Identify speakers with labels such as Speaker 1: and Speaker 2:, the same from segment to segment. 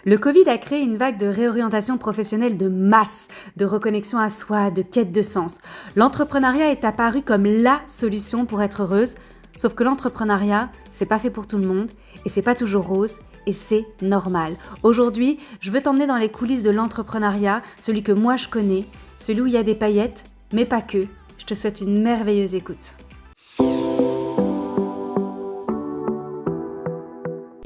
Speaker 1: Le Covid a créé une vague de réorientation professionnelle de masse, de reconnexion à soi, de quête de sens. L'entrepreneuriat est apparu comme la solution pour être heureuse, sauf que l'entrepreneuriat, c'est pas fait pour tout le monde et c'est pas toujours rose et c'est normal. Aujourd'hui, je veux t'emmener dans les coulisses de l'entrepreneuriat, celui que moi je connais, celui où il y a des paillettes, mais pas que. Je te souhaite une merveilleuse écoute.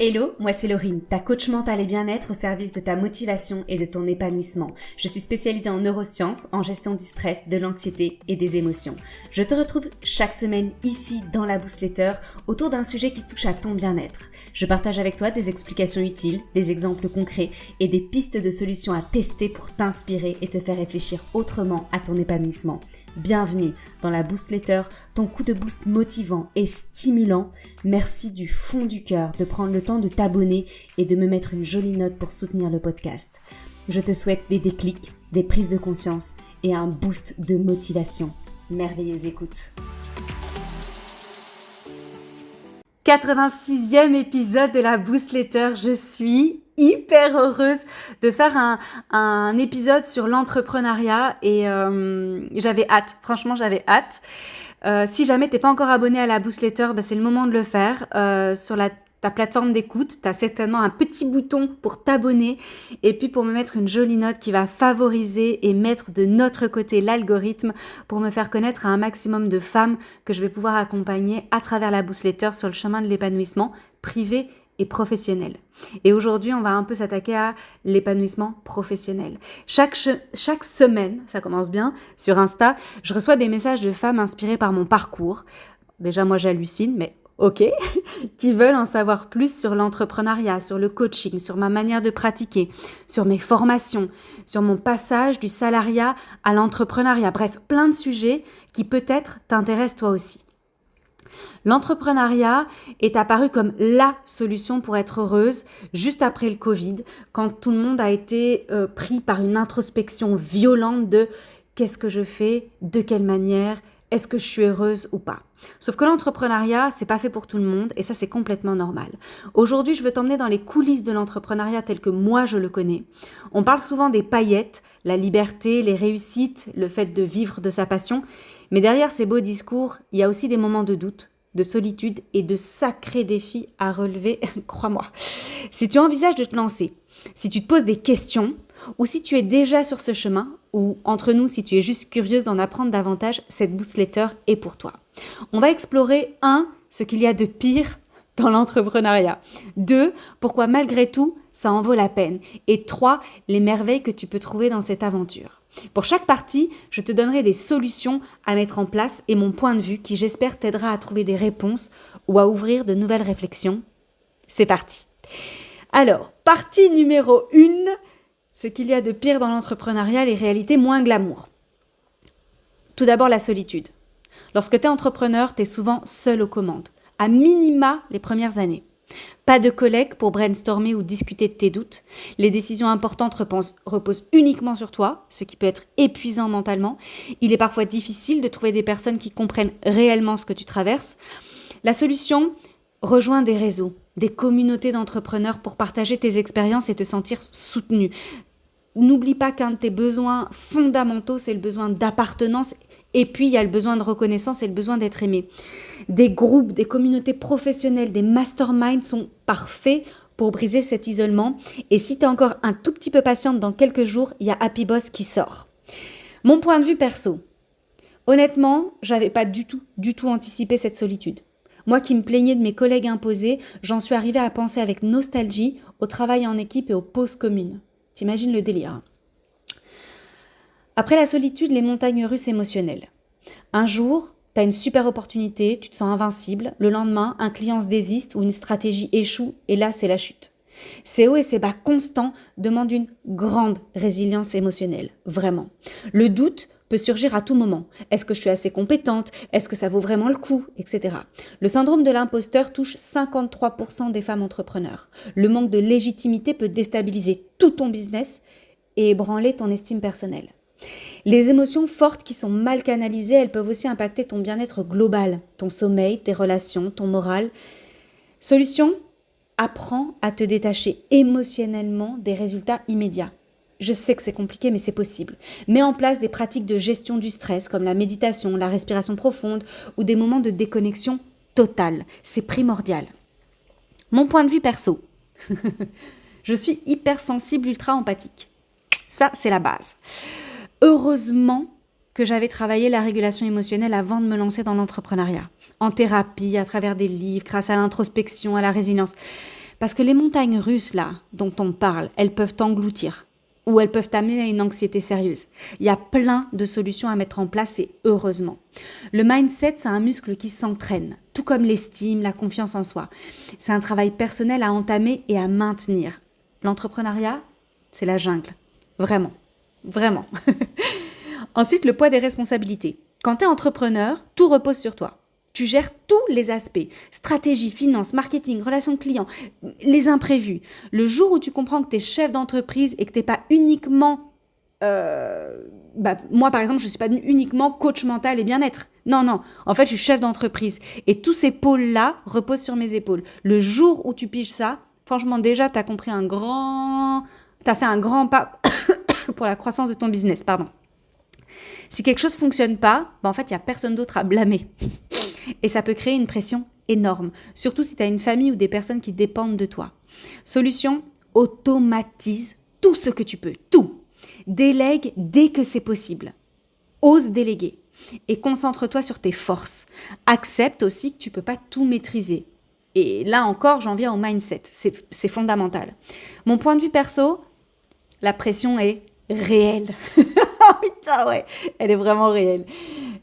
Speaker 1: Hello, moi c'est Laurine, ta coach mentale et bien-être au service de ta motivation et de ton épanouissement. Je suis spécialisée en neurosciences, en gestion du stress, de l'anxiété et des émotions. Je te retrouve chaque semaine ici dans la Boostletter autour d'un sujet qui touche à ton bien-être. Je partage avec toi des explications utiles, des exemples concrets et des pistes de solutions à tester pour t'inspirer et te faire réfléchir autrement à ton épanouissement. Bienvenue dans la Boostletter, ton coup de boost motivant et stimulant. Merci du fond du cœur de prendre le temps de t'abonner et de me mettre une jolie note pour soutenir le podcast. Je te souhaite des déclics, des prises de conscience et un boost de motivation. Merveilleuse écoute. 86e épisode de la Boostletter. Je suis hyper heureuse de faire un épisode sur l'entrepreneuriat et j'avais hâte. Franchement, j'avais hâte. Si jamais t'es pas encore abonné à la Boostletter, c'est le moment de le faire. Sur ta plateforme d'écoute, tu as certainement un petit bouton pour t'abonner et puis pour me mettre une jolie note qui va favoriser et mettre de notre côté l'algorithme pour me faire connaître à un maximum de femmes que je vais pouvoir accompagner à travers la Boostletter sur le chemin de l'épanouissement privé et professionnel. Et aujourd'hui, on va un peu s'attaquer à l'épanouissement professionnel. Chaque semaine, ça commence bien, sur Insta, je reçois des messages de femmes inspirées par mon parcours. Déjà, moi, j'hallucine, mais ok, qui veulent en savoir plus sur l'entrepreneuriat, sur le coaching, sur ma manière de pratiquer, sur mes formations, sur mon passage du salariat à l'entrepreneuriat. Bref, plein de sujets qui peut-être t'intéressent toi aussi. L'entrepreneuriat est apparu comme la solution pour être heureuse juste après le Covid, quand tout le monde a été pris par une introspection violente de qu'est-ce que je fais, de quelle manière, est-ce que je suis heureuse ou pas. Sauf que l'entrepreneuriat, c'est pas fait pour tout le monde et ça, c'est complètement normal. Aujourd'hui, je veux t'emmener dans les coulisses de l'entrepreneuriat tel que moi, je le connais. On parle souvent des paillettes, la liberté, les réussites, le fait de vivre de sa passion. Mais derrière ces beaux discours, il y a aussi des moments de doute, de solitude et de sacrés défis à relever, crois-moi. Si tu envisages de te lancer, si tu te poses des questions, ou si tu es déjà sur ce chemin, ou entre nous, si tu es juste curieuse d'en apprendre davantage, cette Boostletter est pour toi. On va explorer 1. Ce qu'il y a de pire dans l'entrepreneuriat. 2. Pourquoi malgré tout, ça en vaut la peine. Et 3. Les merveilles que tu peux trouver dans cette aventure. Pour chaque partie, je te donnerai des solutions à mettre en place et mon point de vue qui, j'espère, t'aidera à trouver des réponses ou à ouvrir de nouvelles réflexions. C'est parti. Alors, partie numéro 1, ce qu'il y a de pire dans l'entrepreneuriat, les réalités moins glamour. Tout d'abord, la solitude. Lorsque tu es entrepreneur, tu es souvent seul aux commandes, à minima les premières années. Pas de collègues pour brainstormer ou discuter de tes doutes. Les décisions importantes reposent uniquement sur toi, ce qui peut être épuisant mentalement. Il est parfois difficile de trouver des personnes qui comprennent réellement ce que tu traverses. La solution, rejoins des réseaux, des communautés d'entrepreneurs pour partager tes expériences et te sentir soutenu. N'oublie pas qu'un de tes besoins fondamentaux, c'est le besoin d'appartenance. Et puis, il y a le besoin de reconnaissance et le besoin d'être aimé. Des groupes, des communautés professionnelles, des masterminds sont parfaits pour briser cet isolement. Et si tu es encore un tout petit peu patiente, dans quelques jours, il y a Happy Boss qui sort. Mon point de vue perso. Honnêtement, j'avais pas du tout anticipé cette solitude. Moi qui me plaignais de mes collègues imposés, j'en suis arrivée à penser avec nostalgie au travail en équipe et aux pauses communes. T'imagines le délire. Après la solitude, les montagnes russes émotionnelles. Un jour, t'as une super opportunité, tu te sens invincible. Le lendemain, un client se désiste ou une stratégie échoue et là, c'est la chute. Ces hauts et ces bas constants demandent une grande résilience émotionnelle, vraiment. Le doute peut surgir à tout moment. Est-ce que je suis assez compétente? Est-ce que ça vaut vraiment le coup? Etc. Le syndrome de l'imposteur touche 53% des femmes entrepreneurs. Le manque de légitimité peut déstabiliser tout ton business et ébranler ton estime personnelle. Les émotions fortes qui sont mal canalisées, elles peuvent aussi impacter ton bien-être global, ton sommeil, tes relations, ton moral. Solution ? apprends à te détacher émotionnellement des résultats immédiats. Je sais que c'est compliqué, mais c'est possible. Mets en place des pratiques de gestion du stress, comme la méditation, la respiration profonde ou des moments de déconnexion totale. C'est primordial. Mon point de vue perso. Je suis hypersensible, ultra empathique. Ça, c'est la base. Heureusement que j'avais travaillé la régulation émotionnelle avant de me lancer dans l'entrepreneuriat. En thérapie, à travers des livres, grâce à l'introspection, à la résilience. Parce que les montagnes russes, là, dont on parle, elles peuvent t'engloutir. Ou elles peuvent t'amener à une anxiété sérieuse. Il y a plein de solutions à mettre en place et heureusement. Le mindset, c'est un muscle qui s'entraîne, tout comme l'estime, la confiance en soi. C'est un travail personnel à entamer et à maintenir. L'entrepreneuriat, c'est la jungle. Vraiment. Vraiment. Ensuite, le poids des responsabilités. Quand tu es entrepreneur, tout repose sur toi. Tu gères tous les aspects, stratégie, finance, marketing, relations clients, les imprévus. Le jour où tu comprends que tu es chef d'entreprise et que tu n'es pas uniquement... moi, par exemple, je ne suis pas uniquement coach mental et bien-être. Non. En fait, je suis chef d'entreprise. Et tous ces pôles-là reposent sur mes épaules. Le jour où tu piges ça, franchement, déjà, tu as compris t'as fait un grand pas pour la croissance de ton business, pardon. Si quelque chose ne fonctionne pas, en fait, il n'y a personne d'autre à blâmer. Et ça peut créer une pression énorme, surtout si tu as une famille ou des personnes qui dépendent de toi. Solution, automatise tout ce que tu peux, tout. Délègue dès que c'est possible. Ose déléguer et concentre-toi sur tes forces. Accepte aussi que tu ne peux pas tout maîtriser. Et là encore, j'en viens au mindset, c'est fondamental. Mon point de vue perso, la pression est réelle. Putain, ouais, elle est vraiment réelle.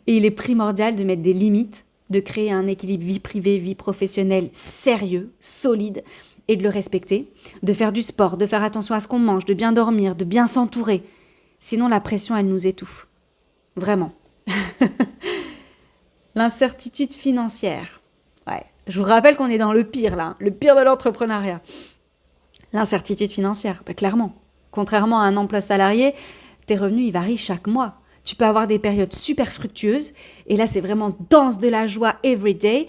Speaker 1: Et il est primordial de mettre des limites, de créer un équilibre vie privée, vie professionnelle sérieux, solide, et de le respecter, de faire du sport, de faire attention à ce qu'on mange, de bien dormir, de bien s'entourer. Sinon, la pression, elle nous étouffe. Vraiment. L'incertitude financière. Ouais, je vous rappelle qu'on est dans le pire, là, le pire de l'entrepreneuriat. L'incertitude financière, clairement. Contrairement à un emploi salarié, tes revenus, ils varient chaque mois. Tu peux avoir des périodes super fructueuses, et là, c'est vraiment danse de la joie every day,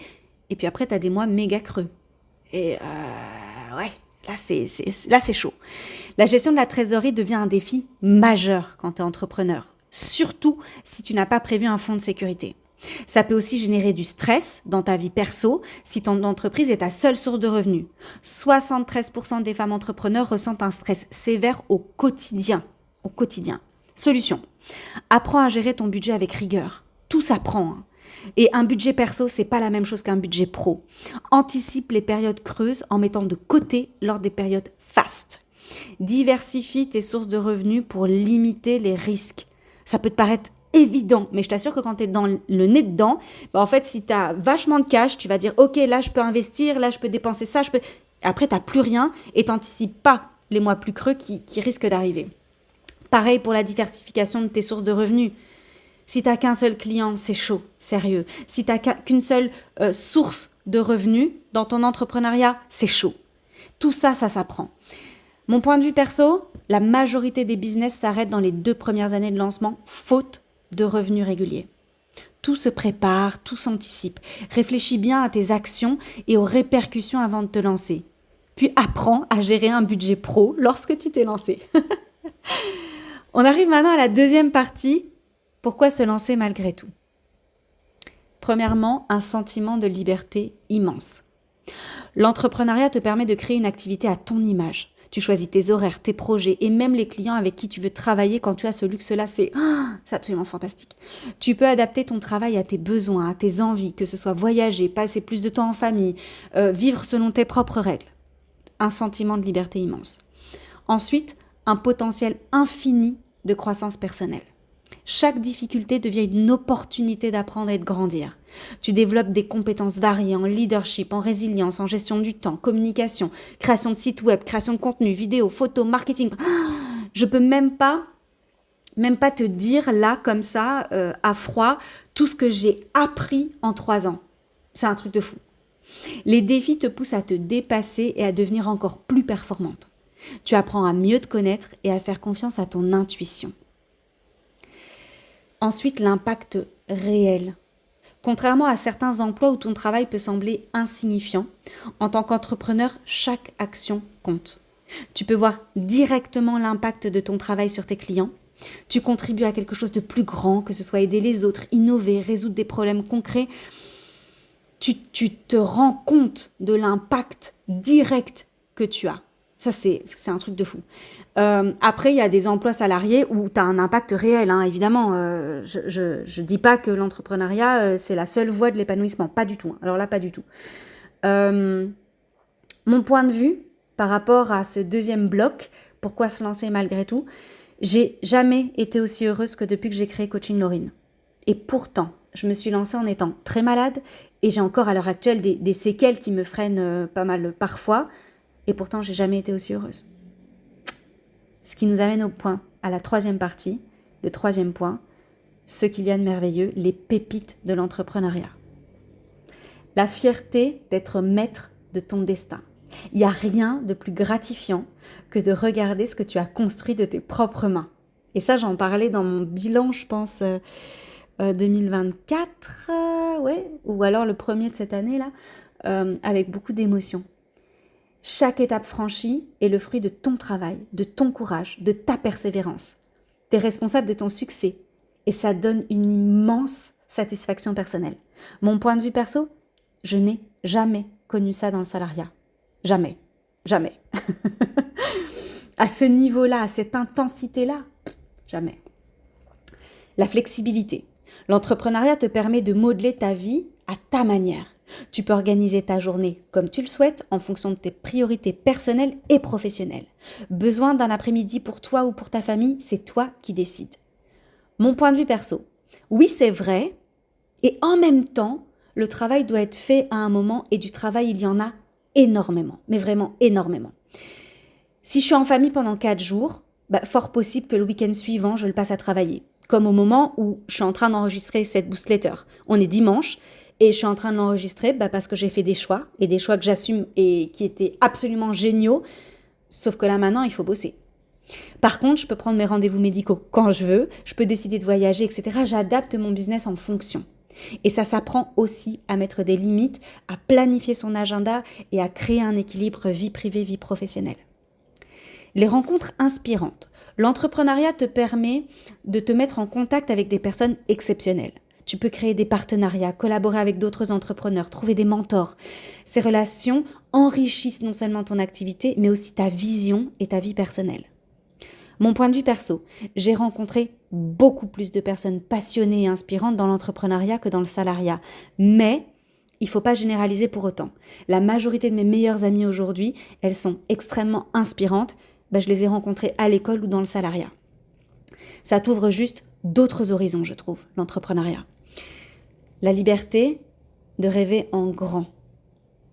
Speaker 1: et puis après, tu as des mois méga creux. Et ouais, là, c'est chaud. La gestion de la trésorerie devient un défi majeur quand tu es entrepreneur, surtout si tu n'as pas prévu un fonds de sécurité. Ça peut aussi générer du stress dans ta vie perso si ton entreprise est ta seule source de revenus. 73% des femmes entrepreneurs ressentent un stress sévère au quotidien. Solution. Apprends à gérer ton budget avec rigueur. Tout s'apprend. Et un budget perso, c'est pas la même chose qu'un budget pro. Anticipe les périodes creuses en mettant de côté lors des périodes fastes. Diversifie tes sources de revenus pour limiter les risques. Ça peut te paraître évident, mais je t'assure que quand tu es dans le nez dedans, en fait, si tu as vachement de cash, tu vas dire « Ok, là, je peux investir, là, je peux dépenser ça, je peux... » Après, tu n'as plus rien et tu n'anticipes pas les mois plus creux qui risquent d'arriver. Pareil pour la diversification de tes sources de revenus. Si tu n'as qu'un seul client, c'est chaud, sérieux. Si tu n'as qu'une seule source de revenus dans ton entrepreneuriat, c'est chaud. Tout ça, ça s'apprend. Mon point de vue perso, la majorité des business s'arrêtent dans les 2 premières années de lancement, faute de revenus réguliers. Tout se prépare, tout s'anticipe. Réfléchis bien à tes actions et aux répercussions avant de te lancer. Puis apprends à gérer un budget pro lorsque tu t'es lancé. On arrive maintenant à la deuxième partie. Pourquoi se lancer malgré tout ? Premièrement, un sentiment de liberté immense. L'entrepreneuriat te permet de créer une activité à ton image. Tu choisis tes horaires, tes projets et même les clients avec qui tu veux travailler quand tu as ce luxe-là. C'est absolument fantastique. Tu peux adapter ton travail à tes besoins, à tes envies, que ce soit voyager, passer plus de temps en famille, vivre selon tes propres règles. Un sentiment de liberté immense. Ensuite, un potentiel infini de croissance personnelle. Chaque difficulté devient une opportunité d'apprendre et de grandir. Tu développes des compétences variées en leadership, en résilience, en gestion du temps, communication, création de sites web, création de contenu, vidéo, photo, marketing. Je peux même pas te dire là, comme ça, à froid, tout ce que j'ai appris en 3 ans. C'est un truc de fou. Les défis te poussent à te dépasser et à devenir encore plus performante. Tu apprends à mieux te connaître et à faire confiance à ton intuition. Ensuite, l'impact réel. Contrairement à certains emplois où ton travail peut sembler insignifiant, en tant qu'entrepreneur, chaque action compte. Tu peux voir directement l'impact de ton travail sur tes clients. Tu contribues à quelque chose de plus grand, que ce soit aider les autres, innover, résoudre des problèmes concrets. Tu te rends compte de l'impact direct que tu as. Ça, c'est un truc de fou. Après, il y a des emplois salariés où tu as un impact réel, hein, évidemment. Je dis pas que l'entrepreneuriat, c'est la seule voie de l'épanouissement. Pas du tout. Hein. Alors là, pas du tout. Mon point de vue par rapport à ce deuxième bloc, pourquoi se lancer malgré tout, j'ai jamais été aussi heureuse que depuis que j'ai créé Coaching Laurine. Et pourtant, je me suis lancée en étant très malade et j'ai encore à l'heure actuelle des séquelles qui me freinent pas mal parfois. Et pourtant, j'ai jamais été aussi heureuse. Ce qui nous amène au point, à la troisième partie, le troisième point, ce qu'il y a de merveilleux, les pépites de l'entrepreneuriat. La fierté d'être maître de ton destin. Il n'y a rien de plus gratifiant que de regarder ce que tu as construit de tes propres mains. Et ça, j'en parlais dans mon bilan, je pense, 2024, ouais, ou alors le premier de cette année-là, avec beaucoup d'émotion. Chaque étape franchie est le fruit de ton travail, de ton courage, de ta persévérance. Tu es responsable de ton succès et ça donne une immense satisfaction personnelle. Mon point de vue perso, je n'ai jamais connu ça dans le salariat. Jamais. Jamais. À ce niveau-là, à cette intensité-là, jamais. La flexibilité. L'entrepreneuriat te permet de modeler ta vie à ta manière. Tu peux organiser ta journée comme tu le souhaites en fonction de tes priorités personnelles et professionnelles. Besoin d'un après-midi pour toi ou pour ta famille, c'est toi qui décides. Mon point de vue perso, oui c'est vrai, et en même temps, le travail doit être fait à un moment et du travail il y en a énormément, mais vraiment énormément. Si je suis en famille pendant 4 jours, fort possible que le week-end suivant, je le passe à travailler. Comme au moment où je suis en train d'enregistrer cette newsletter. On est dimanche et je suis en train de l'enregistrer parce que j'ai fait des choix et des choix que j'assume et qui étaient absolument géniaux. Sauf que là maintenant, il faut bosser. Par contre, je peux prendre mes rendez-vous médicaux quand je veux, je peux décider de voyager, etc. J'adapte mon business en fonction. Et ça s'apprend aussi à mettre des limites, à planifier son agenda et à créer un équilibre vie privée, vie professionnelle. Les rencontres inspirantes. L'entrepreneuriat te permet de te mettre en contact avec des personnes exceptionnelles. Tu peux créer des partenariats, collaborer avec d'autres entrepreneurs, trouver des mentors. Ces relations enrichissent non seulement ton activité, mais aussi ta vision et ta vie personnelle. Mon point de vue perso, j'ai rencontré beaucoup plus de personnes passionnées et inspirantes dans l'entrepreneuriat que dans le salariat. Mais il ne faut pas généraliser pour autant. La majorité de mes meilleures amies aujourd'hui, elles sont extrêmement inspirantes. Je les ai rencontrées à l'école ou dans le salariat. Ça t'ouvre juste d'autres horizons, je trouve, l'entrepreneuriat. La liberté de rêver en grand.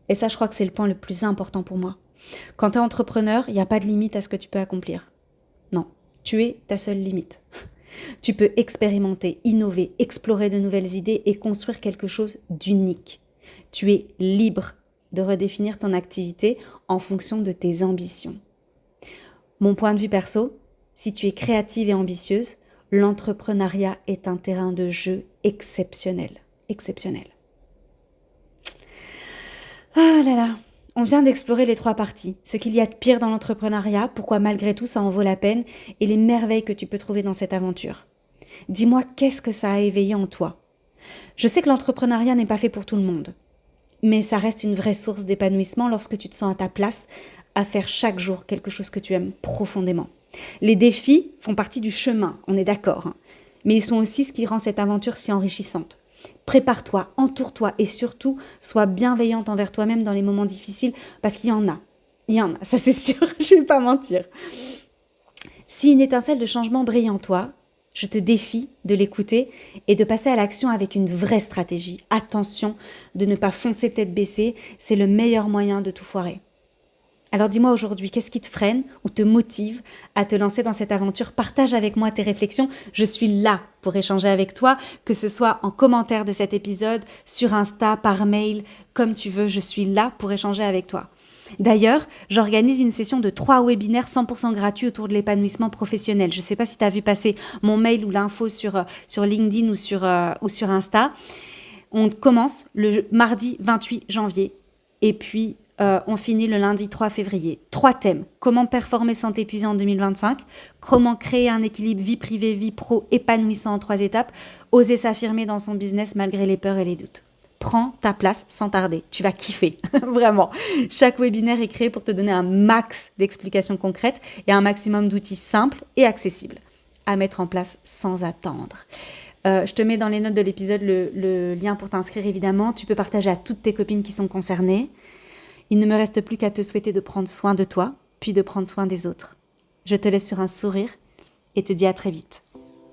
Speaker 1: Et ça, je crois que c'est le point le plus important pour moi. Quand tu es entrepreneur, il n'y a pas de limite à ce que tu peux accomplir. Non, tu es ta seule limite. Tu peux expérimenter, innover, explorer de nouvelles idées et construire quelque chose d'unique. Tu es libre de redéfinir ton activité en fonction de tes ambitions. Mon point de vue perso, si tu es créative et ambitieuse, l'entrepreneuriat est un terrain de jeu exceptionnel. Exceptionnel. Ah là là, on vient d'explorer les 3 parties. Ce qu'il y a de pire dans l'entrepreneuriat, pourquoi malgré tout ça en vaut la peine et les merveilles que tu peux trouver dans cette aventure. Dis-moi qu'est-ce que ça a éveillé en toi. Je sais que l'entrepreneuriat n'est pas fait pour tout le monde, mais ça reste une vraie source d'épanouissement lorsque tu te sens à ta place à faire chaque jour quelque chose que tu aimes profondément. Les défis font partie du chemin, on est d'accord, hein, mais ils sont aussi ce qui rend cette aventure si enrichissante. Prépare-toi, entoure-toi et surtout, sois bienveillante envers toi-même dans les moments difficiles parce qu'il y en a. Il y en a, ça c'est sûr, je ne vais pas mentir. Si une étincelle de changement brille en toi, je te défie de l'écouter et de passer à l'action avec une vraie stratégie. Attention de ne pas foncer tête baissée, c'est le meilleur moyen de tout foirer. Alors dis-moi aujourd'hui, qu'est-ce qui te freine ou te motive à te lancer dans cette aventure? Partage avec moi tes réflexions, je suis là pour échanger avec toi, que ce soit en commentaire de cet épisode, sur Insta, par mail, comme tu veux, je suis là pour échanger avec toi. D'ailleurs, j'organise une session de 3 webinaires 100% gratuits autour de l'épanouissement professionnel. Je ne sais pas si tu as vu passer mon mail ou l'info sur LinkedIn ou sur Insta. On commence le mardi 28 janvier et puis on finit le lundi 3 février. 3 thèmes. Comment performer sans t'épuiser en 2025 ? Comment créer un équilibre vie privée, vie pro épanouissant en 3 étapes ? Oser s'affirmer dans son business malgré les peurs et les doutes. Prends ta place sans tarder. Tu vas kiffer, vraiment. Chaque webinaire est créé pour te donner un max d'explications concrètes et un maximum d'outils simples et accessibles à mettre en place sans attendre. Je te mets dans les notes de l'épisode le lien pour t'inscrire, évidemment. Tu peux partager à toutes tes copines qui sont concernées. Il ne me reste plus qu'à te souhaiter de prendre soin de toi, puis de prendre soin des autres. Je te laisse sur un sourire et te dis à très vite.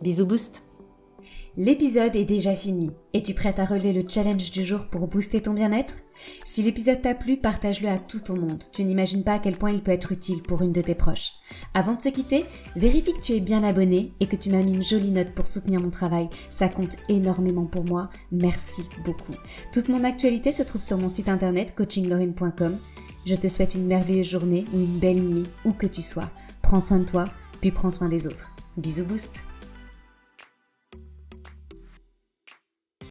Speaker 1: Bisous boost. L'épisode est déjà fini. Es-tu prête à relever le challenge du jour pour booster ton bien-être ? Si l'épisode t'a plu, partage-le à tout ton monde. Tu n'imagines pas à quel point il peut être utile pour une de tes proches. Avant de se quitter, vérifie que tu es bien abonné et que tu m'as mis une jolie note pour soutenir mon travail. Ça compte énormément pour moi. Merci beaucoup. Toute mon actualité se trouve sur mon site internet coachinglorraine.com. Je te souhaite une merveilleuse journée ou une belle nuit, où que tu sois. Prends soin de toi, puis prends soin des autres. Bisous boost.